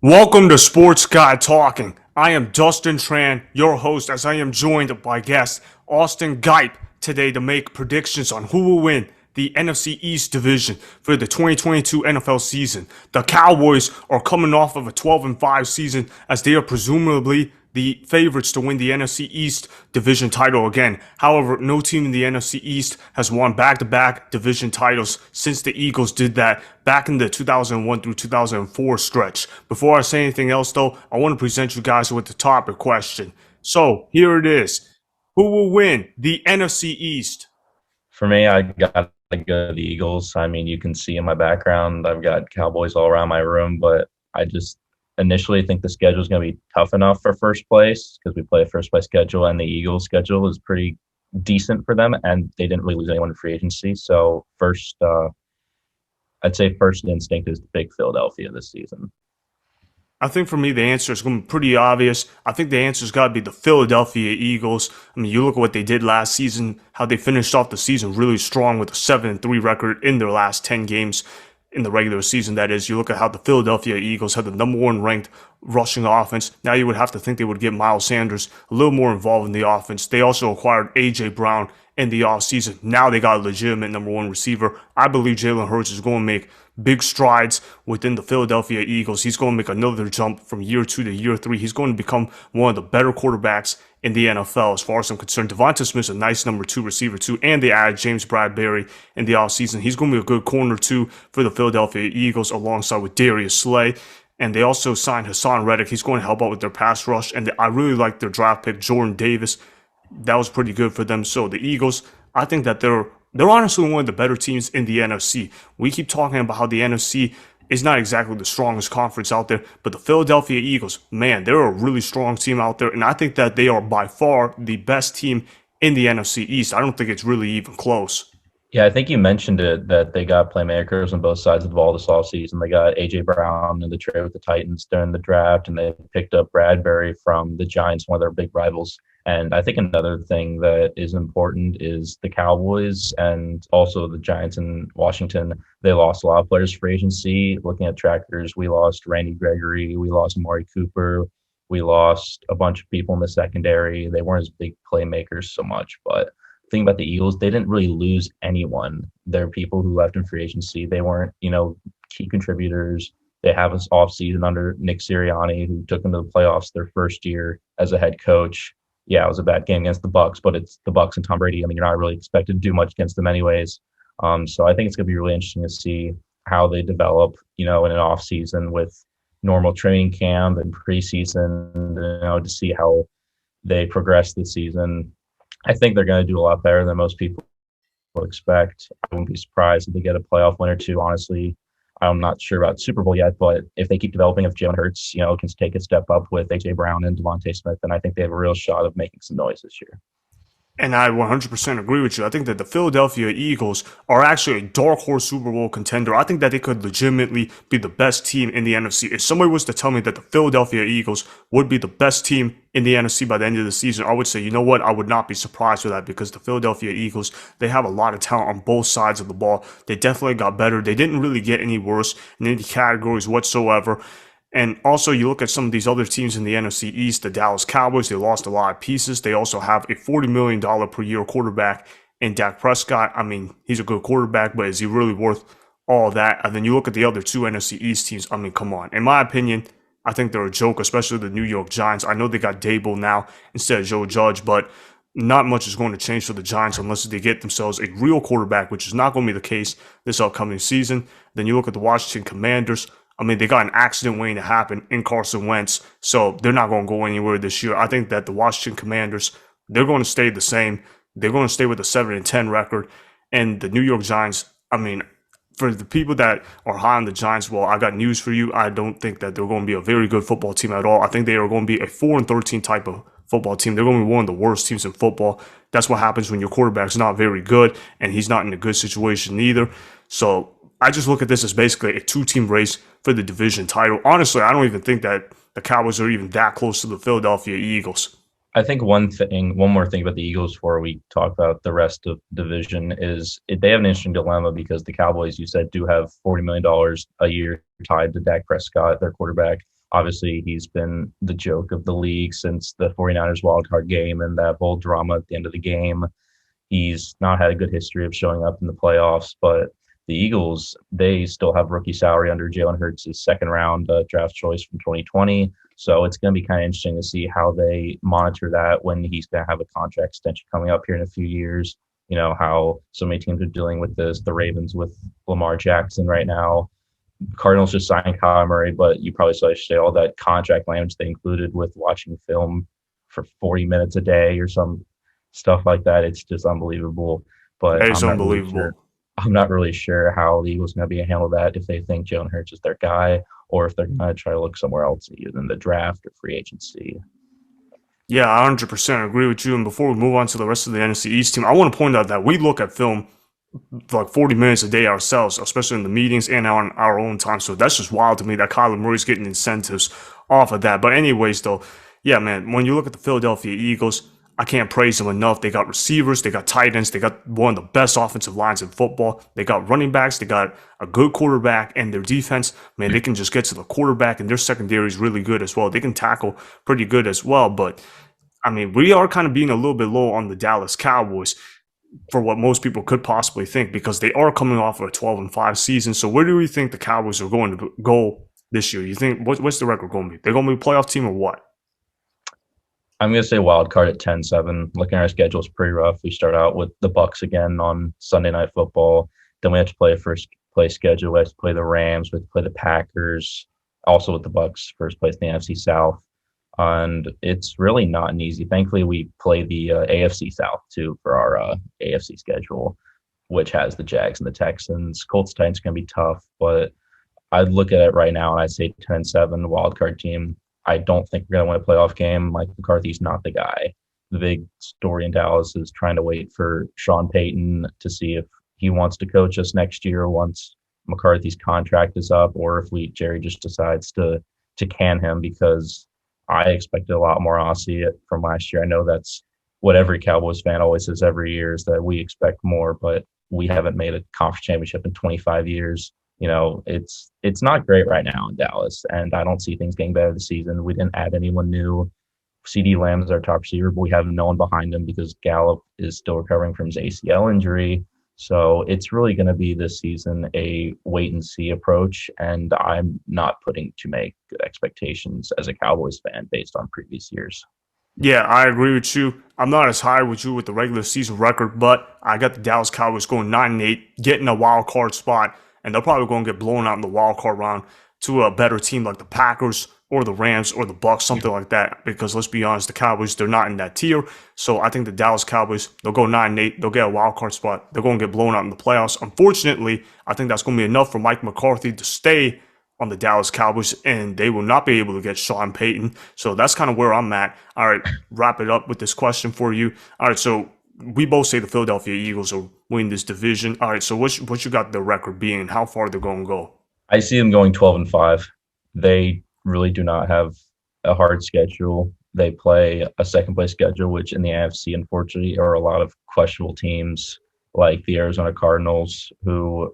Welcome to Sports Guy Talking. I am Dustin Tran, your host, as I am joined by guest Austin Gipe today to make predictions on who will win the NFC East division for the 2022 NFL season. The Cowboys are coming off of a 12-5 season as they are presumably the favorites to win the NFC East division title again. However, no team in the NFC East has won back-to-back division titles since the Eagles did that back in the 2001 through 2004 stretch. Before I say anything else, though, I want to present you guys with the topic question. So, here it is. Who will win the NFC East? For me, I got to go to the Eagles. I mean, you can see in my background, I've got Cowboys all around my room, but I just initially think the schedule is going to be tough enough for first place because we play a first place schedule, and the Eagles' schedule is pretty decent for them, and they didn't really lose anyone in free agency. So I'd say first instinct is to pick Philadelphia this season. I think for me, the answer is going to be pretty obvious. I think the answer's got to be the Philadelphia Eagles. I mean, you look at what they did last season, how they finished off the season really strong with a 7-3 record in their last 10 games in the regular season. That is, you look at how the Philadelphia Eagles had the number one ranked rushing offense. Now you would have to think they would get Miles Sanders a little more involved in the offense. They also acquired A.J. Brown in the offseason. Now they got a legitimate number one receiver. I believe Jalen Hurts is going to make big strides within the Philadelphia Eagles. He's going to make another jump from year 2 to year 3. He's going to become one of the better quarterbacks in the NFL as far as I'm concerned. Devonta Smith's a nice number 2 receiver too, and they added James Bradberry in the offseason. He's going to be a good corner too for the Philadelphia Eagles alongside with Darius Slay. And they also signed Hassan Reddick. He's going to help out with their pass rush. And I really like their draft pick, Jordan Davis. That was pretty good for them. So the Eagles, I think that they're honestly one of the better teams in the NFC. We keep talking about how the NFC is not exactly the strongest conference out there, but the Philadelphia Eagles, man, they're a really strong team out there. And I think that they are by far the best team in the NFC East. I don't think it's really even close. Yeah, I think you mentioned it that they got playmakers on both sides of the ball this offseason. They got A.J. Brown in the trade with the Titans during the draft, and they picked up Bradberry from the Giants, one of their big rivals. And I think another thing that is important is the Cowboys and also the Giants in Washington. They lost a lot of players for agency. Looking at trackers, we lost Randy Gregory, we lost Amari Cooper, we lost a bunch of people in the secondary. They weren't as big playmakers so much, but thing about the Eagles, they didn't really lose anyone. There are people who left in free agency. They weren't, key contributors. They have us off season under Nick Sirianni, who took them to the playoffs their first year as a head coach. Yeah, it was a bad game against the Bucs, but it's the Bucs and Tom Brady. I mean, you're not really expected to do much against them anyways. So I think it's going to be really interesting to see how they develop, in an off season with normal training camp and preseason, to see how they progress this season. I think they're going to do a lot better than most people expect. I wouldn't be surprised if they get a playoff win or two. Honestly, I'm not sure about Super Bowl yet, but if they keep developing, if Jalen Hurts, can take a step up with A.J. Brown and Devonta Smith, then I think they have a real shot of making some noise this year. And I 100% agree with you. I think that the Philadelphia Eagles are actually a dark horse Super Bowl contender. I think that they could legitimately be the best team in the NFC. If somebody was to tell me that the Philadelphia Eagles would be the best team in the NFC by the end of the season, I would say, you know what? I would not be surprised with that because the Philadelphia Eagles, they have a lot of talent on both sides of the ball. They definitely got better. They didn't really get any worse in any categories whatsoever. And also, you look at some of these other teams in the NFC East, the Dallas Cowboys, they lost a lot of pieces. They also have a $40 million per year quarterback in Dak Prescott. I mean, he's a good quarterback, but is he really worth all of that? And then you look at the other two NFC East teams. I mean, come on. In my opinion, I think they're a joke, especially the New York Giants. I know they got Dable now instead of Joe Judge, but not much is going to change for the Giants unless they get themselves a real quarterback, which is not going to be the case this upcoming season. Then you look at the Washington Commanders. I mean, they got an accident waiting to happen in Carson Wentz, so they're not going to go anywhere this year. I think that the Washington Commanders, they're going to stay the same. They're going to stay with a 7-10 record. And the New York Giants, I mean, for the people that are high on the Giants, well, I got news for you. I don't think that they're going to be a very good football team at all. I think they are going to be a 4-13 type of football team. They're going to be one of the worst teams in football. That's what happens when your quarterback's not very good, and he's not in a good situation either. So I just look at this as basically a two-team race for the division title. Honestly, I don't even think that the Cowboys are even that close to the Philadelphia Eagles. I think one more thing about the Eagles before we talk about the rest of the division is they have an interesting dilemma because the Cowboys, you said, do have $40 million a year tied to Dak Prescott, their quarterback. Obviously, he's been the joke of the league since the 49ers wildcard game and that whole drama at the end of the game. He's not had a good history of showing up in the playoffs, but the Eagles, they still have rookie salary under Jalen Hurts' second round draft choice from 2020. So it's going to be kind of interesting to see how they monitor that when he's going to have a contract extension coming up here in a few years. You know, how so many teams are dealing with this. The Ravens with Lamar Jackson right now. Cardinals just signed Kyler Murray, but you probably saw yesterday all that contract language they included with watching film for 40 minutes a day or some stuff like that. It's just unbelievable. But That is unbelievable. I'm not really sure how the Eagles are going to be able to handle that if they think Jalen Hurts is their guy or if they're going to try to look somewhere else, either in the draft or free agency. Yeah, I 100% agree with you. And before we move on to the rest of the NFC East team, I want to point out that we look at film like 40 minutes a day ourselves, especially in the meetings and on our own time. So that's just wild to me that Kyler Murray's getting incentives off of that. But anyways, though, yeah, man, when you look at the Philadelphia Eagles, I can't praise them enough. They got receivers, they got tight ends, they got one of the best offensive lines in football. They got running backs, they got a good quarterback, and their defense, man, they can just get to the quarterback, and their secondary is really good as well. They can tackle pretty good as well. But I mean, we are kind of being a little bit low on the Dallas Cowboys for what most people could possibly think because they are coming off of a 12-5 season. So where do we think the Cowboys are going to go this year? You think what's the record going to be? They're going to be a playoff team or what? I'm going to say wild card at 10-7. Looking at our schedule is pretty rough. We start out with the Bucks again on Sunday Night Football. Then we have to play a first place schedule. We have to play the Rams. We have to play the Packers. Also with the Bucks, first place in the NFC South. And it's really not an easy. Thankfully, we play the AFC South too for our AFC schedule, which has the Jags and the Texans. Colts Titans going to be tough, but I'd look at it right now and I'd say 10-7 wild card team. I don't think we're going to win a playoff game. Mike McCarthy's not the guy. The big story in Dallas is trying to wait for Sean Payton to see if he wants to coach us next year once McCarthy's contract is up, or if Jerry just decides to can him, because I expected a lot more Aussie from last year. I know that's what every Cowboys fan always says every year, is that we expect more, but we haven't made a conference championship in 25 years. You know, it's not great right now in Dallas, and I don't see things getting better this season. We didn't add anyone new. CD Lamb is our top receiver, but we have no one behind him because Gallup is still recovering from his ACL injury. So it's really going to be this season a wait and see approach, and I'm not putting too many good expectations as a Cowboys fan based on previous years. Yeah, I agree with you. I'm not as high with you with the regular season record, but I got the Dallas Cowboys going 9-8, getting a wild card spot, and they're probably going to get blown out in the wild card round to a better team like the Packers or the Rams or the Bucks, something like that. Because let's be honest, the Cowboys, they're not in that tier. So I think the Dallas Cowboys, they'll go 9-8, they'll get a wild card spot, they're going to get blown out in the playoffs. Unfortunately, I think that's going to be enough for Mike McCarthy to stay on the Dallas Cowboys, and they will not be able to get Sean Payton. So that's kind of where I'm at. All right, wrap it up with this question for you. All right, so we both say the Philadelphia Eagles will win this division. All right, so what you got the record being and how far they're going to go? I see them going 12-5. They really do not have a hard schedule. They play a second place schedule, which in the AFC, unfortunately, are a lot of questionable teams like the Arizona Cardinals, who,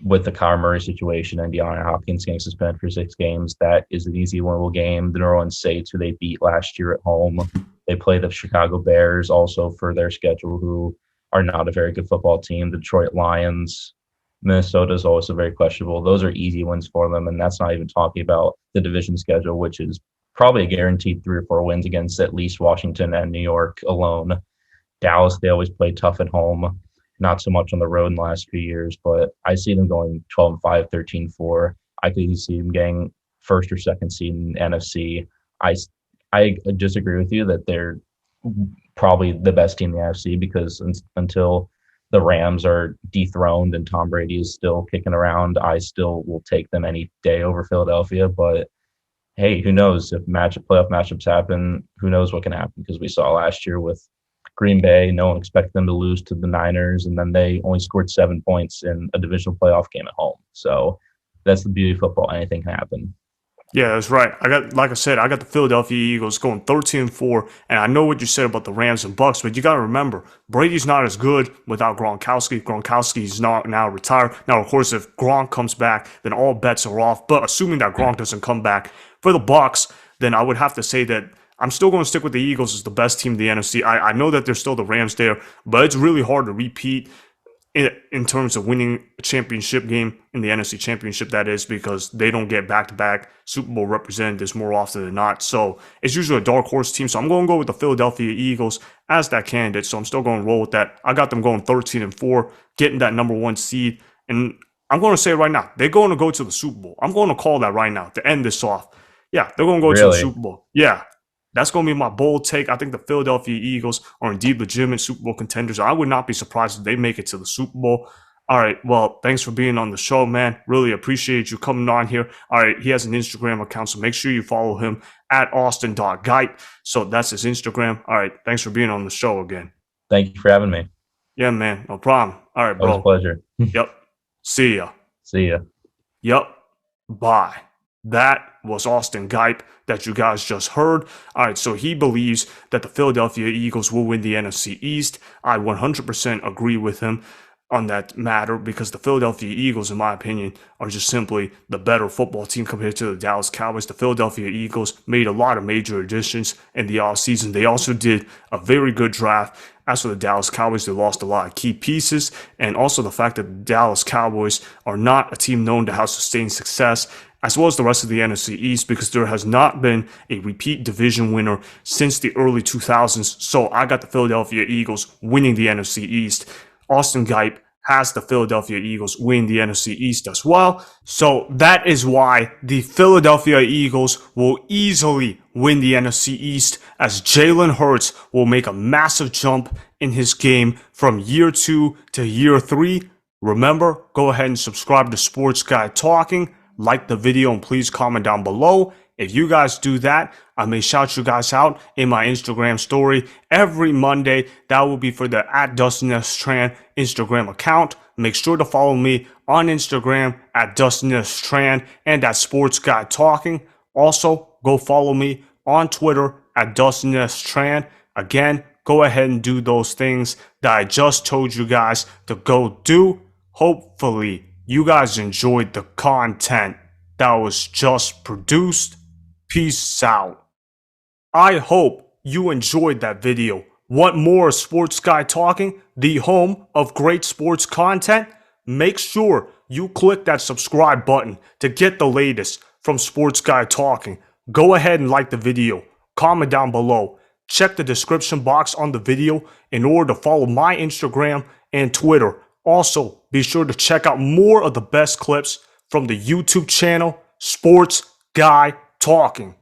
with the Kyler Murray situation and DeAndre Hopkins getting suspended for 6 games, that is an easy winnable game. The New Orleans Saints, who they beat last year at home. They play the Chicago Bears also for their schedule, who are not a very good football team. The Detroit Lions. Minnesota is also very questionable. Those are easy wins for them, and that's not even talking about the division schedule, which is probably a guaranteed 3 or 4 wins against at least Washington and New York alone. Dallas, they always play tough at home, not so much on the road in the last few years, but I see them going 12-5, 13-4. I could see them getting first or second seed in NFC. I disagree with you that they're probably the best team in the NFC, because until the Rams are dethroned and Tom Brady is still kicking around, I still will take them any day over Philadelphia. But hey, who knows if playoff matchups happen? Who knows what can happen? Because we saw last year with Green Bay, no one expected them to lose to the Niners, and then they only scored 7 points in a divisional playoff game at home. So that's the beauty of football. Anything can happen. Yeah, that's right. Like I said, I got the Philadelphia Eagles going 13-4, and I know what you said about the Rams and Bucks, but you got to remember, Brady's not as good without Gronkowski. Gronkowski's not now retired. Now, of course, if Gronk comes back, then all bets are off. But assuming that Gronk doesn't come back for the Bucks, then I would have to say that I'm still going to stick with the Eagles as the best team in the NFC. I know that there's still the Rams there, but it's really hard to repeat in terms of winning a championship game in the NFC Championship, that is, because they don't get back-to-back Super Bowl representatives more often than not. So it's usually a dark horse team. So I'm going to go with the Philadelphia Eagles as that candidate. So I'm still going to roll with that. I got them going 13-4, getting that number one seed. And I'm going to say it right now, they're going to go to the Super Bowl. I'm going to call that right now to end this off. Yeah, they're going to go to the Really? Super Bowl. Yeah. That's going to be my bold take. I think the Philadelphia Eagles are indeed legitimate Super Bowl contenders. I would not be surprised if they make it to the Super Bowl. All right. Well, thanks for being on the show, man. Really appreciate you coming on here. All right. He has an Instagram account, so make sure you follow him at Austin.Gipe. So that's his Instagram. All right. Thanks for being on the show again. Thank you for having me. Yeah, man. No problem. All right, It was a bro. pleasure. Yep. See ya. See ya. Yep. Bye. That was Austin Gipe that you guys just heard. All right, so he believes that the Philadelphia Eagles will win the NFC East. I 100% agree with him on that matter because the Philadelphia Eagles, in my opinion, are just simply the better football team compared to the Dallas Cowboys. The Philadelphia Eagles made a lot of major additions in the offseason. They also did a very good draft. As for the Dallas Cowboys, they lost a lot of key pieces, and also the fact that the Dallas Cowboys are not a team known to have sustained success, as well as the rest of the NFC East, because there has not been a repeat division winner since the early 2000s. So I got the Philadelphia Eagles winning the NFC East. Austin Gipe has the Philadelphia Eagles win the NFC East as well. So that is why the Philadelphia Eagles will easily win the NFC East, as Jalen Hurts will make a massive jump in his game from year 2 to year 3. Remember, go ahead and subscribe to Sports Guy Talking, like the video, and please comment down below. If you guys do that, I may shout you guys out in my Instagram story every Monday. That will be for the at Dustin Tran Instagram account. Make sure to follow me on Instagram at Dustin Tran and at Sports Guy Talking. Also, go follow me on Twitter at Dustin Tran. Again, go ahead and do those things that I just told you guys to go do. Hopefully, you guys enjoyed the content that was just produced. Peace out. I hope you enjoyed that video. Want more Sports Guy Talking, the home of great sports content? Make sure you click that subscribe button to get the latest from Sports Guy Talking. Go ahead and like the video. Comment down below. Check the description box on the video in order to follow my Instagram and Twitter. Also, be sure to check out more of the best clips from the YouTube channel, Sports Guy Talking.